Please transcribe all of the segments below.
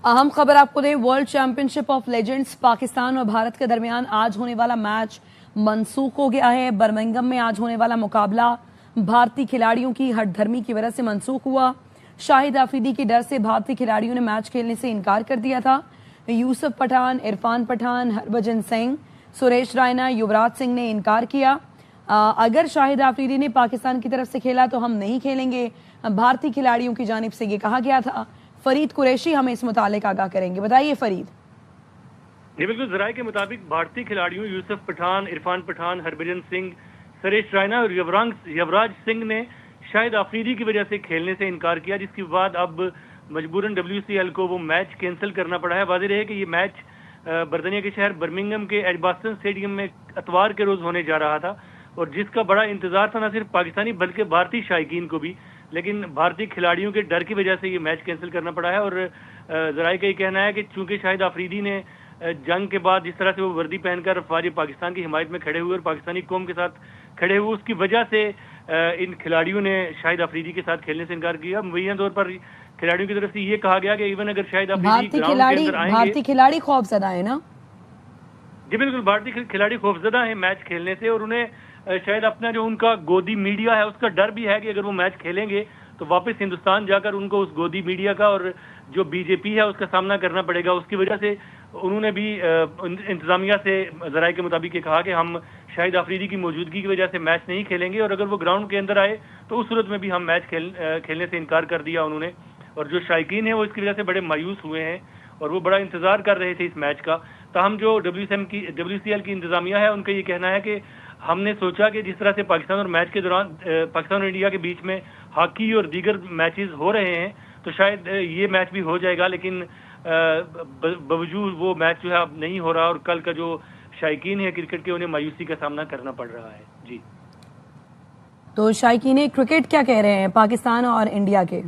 अहम खबर आपको दें, world championship of legends Pakistan और भारत के दरमियान आज होने वाला मैच मनसूख हो गया है। बर्मिंघम में आज होने वाला मुकाबला भारतीय खिलाड़ियों की हठधर्मी की वजह से मनसूख हुआ। शाहिद आफरीदी के डर से भारतीय खिलाड़ियों ने मैच खेलने से इनकार कर दिया था। यूसुफ पठान, इरफान पठान, हरभजन सिंह, सुरेश रैना, युवराज सिंह ने इनकार किया। अगर शाहिद आफरीदी ने पाकिस्तान की तरफ से खेला तो हम नहीं खेलेंगे, भारतीय खिलाड़ियों की जानिब से ये कहा गया था। फरीद कुरैशी हमें इस मुतालिक आगाह करेंगे। बताइए फरीद। जी बिल्कुल, जराये के मुताबिक भारतीय खिलाड़ियों यूसुफ पठान, इरफान पठान, हरभजन सिंह, सुरेश रैना और युवराज सिंह ने शाहिद आफरीदी की वजह से खेलने से इनकार किया, जिसके बाद अब मजबूरन WCL को वो मैच कैंसिल करना पड़ा है। वाज़ेह है कि ये मैच बर्तानिया के शहर बर्मिंघम के एजबास्टन स्टेडियम में इतवार के रोज होने जा रहा था और जिसका बड़ा इंतजार था न सिर्फ पाकिस्तानी बल्कि भारतीय शायकीन को भी, लेकिन भारतीय खिलाड़ियों के डर की वजह से ये मैच कैंसिल करना पड़ा है। और जराये का ये कहना है कि चूंकि शाहिद आफरीदी ने जंग के बाद जिस तरह से वो वर्दी पहनकर अफवाज पाकिस्तान की हिमायत में खड़े हुए और पाकिस्तानी कौम के साथ खड़े हुए, उसकी वजह से इन खिलाड़ियों ने शाहिद आफरीदी के साथ खेलने से इनकार किया। मुबैना तौर पर खिलाड़ियों की तरफ से ये कहा गया कि इवन अगर शाहिद आफरीदी भारतीय खिलाड़ी खौफजदा है ना। जी बिल्कुल, भारतीय खिलाड़ी खौफजदा है मैच खेलने से और उन्हें शायद अपना जो उनका गोदी मीडिया है उसका डर भी है कि अगर वो मैच खेलेंगे तो वापस हिंदुस्तान जाकर उनको उस गोदी मीडिया का और जो बीजेपी है उसका सामना करना पड़ेगा। उसकी वजह से उन्होंने भी इंतजामिया से जराये के मुताबिक ये कहा कि हम शाहिद आफरीदी की मौजूदगी की वजह से मैच नहीं खेलेंगे और अगर वो ग्राउंड के अंदर आए तो उस सूरत में भी हम मैच खेलने से इनकार कर दिया उन्होंने। और जो शायकीन है वो इसकी वजह से बड़े मायूस हुए हैं और वो बड़ा इंतजार कर रहे थे इस मैच का। ताहम जो WCL की इंतजामिया है उनका ये कहना है कि हमने सोचा कि जिस तरह से पाकिस्तान और मैच के दौरान पाकिस्तान और इंडिया के बीच में हॉकी और दीगर मैचेस हो रहे हैं तो शायद ये मैच भी हो जाएगा, लेकिन बावजूद वो मैच जो है अब नहीं हो रहा और कल का जो शायकीन है क्रिकेट के उन्हें मायूसी का सामना करना पड़ रहा है। जी, तो शायकीन क्रिकेट क्या कह रहे हैं पाकिस्तान और इंडिया के?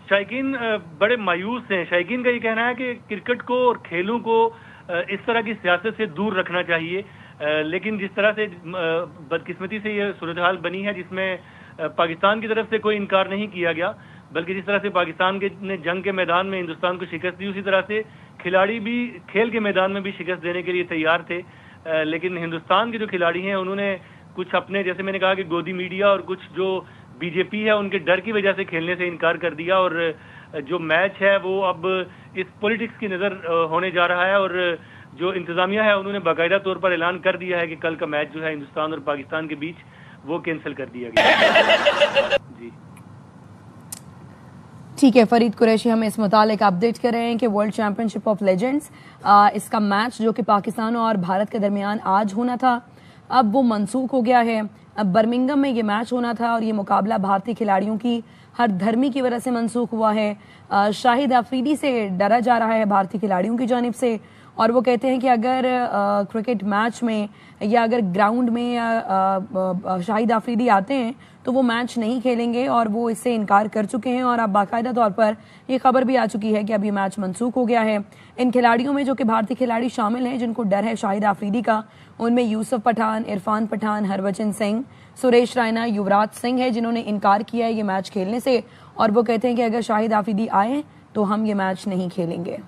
शायकीन बड़े मायूस हैं। शायकीन का ये कहना है कि क्रिकेट को और खेलों को इस तरह की सियासत से दूर रखना चाहिए, लेकिन जिस तरह से बदकिस्मती से ये सूरत हाल बनी है जिसमें पाकिस्तान की तरफ से कोई इनकार नहीं किया गया, बल्कि जिस तरह से पाकिस्तान के ने जंग के मैदान में हिंदुस्तान को शिकस्त दी उसी तरह से खिलाड़ी भी खेल के मैदान में भी शिकस्त देने के लिए तैयार थे। लेकिन हिंदुस्तान के जो खिलाड़ी हैं उन्होंने कुछ अपने, जैसे मैंने कहा कि गोदी मीडिया और कुछ जो बीजेपी है उनके डर की वजह से खेलने से इनकार कर दिया और जो मैच है वो अब इस पॉलिटिक्स की नज़र होने जा रहा है। और जो इंतजामिया है उन्होंने बाकायदा तौर पर ऐलान कर दिया है कि कल का मैच जो है हिंदुस्तान और पाकिस्तान के बीच वो कैंसिल कर दिया गया। जी ठीक है, फरीद कुरैशी हमें इस मुतालिक अपडेट कर रहे हैं कि वर्ल्ड चैंपियनशिप ऑफ लेजेंड्स इसका मैच जो कि पाकिस्तान और भारत के दरमियान आज होना था अब वो मनसूख हो गया है। अब बर्मिंघम में ये मैच होना था और ये मुकाबला भारतीय खिलाड़ियों की हठधर्मी की वजह से मनसूख हुआ है। शाहिद आफरीदी से डरा जा रहा है भारतीय खिलाड़ियों की जानिब से और वो कहते हैं कि अगर क्रिकेट मैच में या अगर ग्राउंड में शाहिद आफरीदी आते हैं तो वो मैच नहीं खेलेंगे और वो इससे इनकार कर चुके हैं और अब बाकायदा तौर पर ये खबर भी आ चुकी है कि अब ये मैच मनसूख हो गया है। इन खिलाड़ियों में जो कि भारतीय खिलाड़ी शामिल हैं जिनको डर है शाहिद आफरीदी का, उनमें यूसुफ पठान, इरफान पठान, हरभजन सिंह, सुरेश रैना, युवराज सिंह है जिन्होंने इनकार किया है ये मैच खेलने से और वो कहते हैं कि अगर शाहिद आफरीदी आए तो हम ये मैच नहीं खेलेंगे।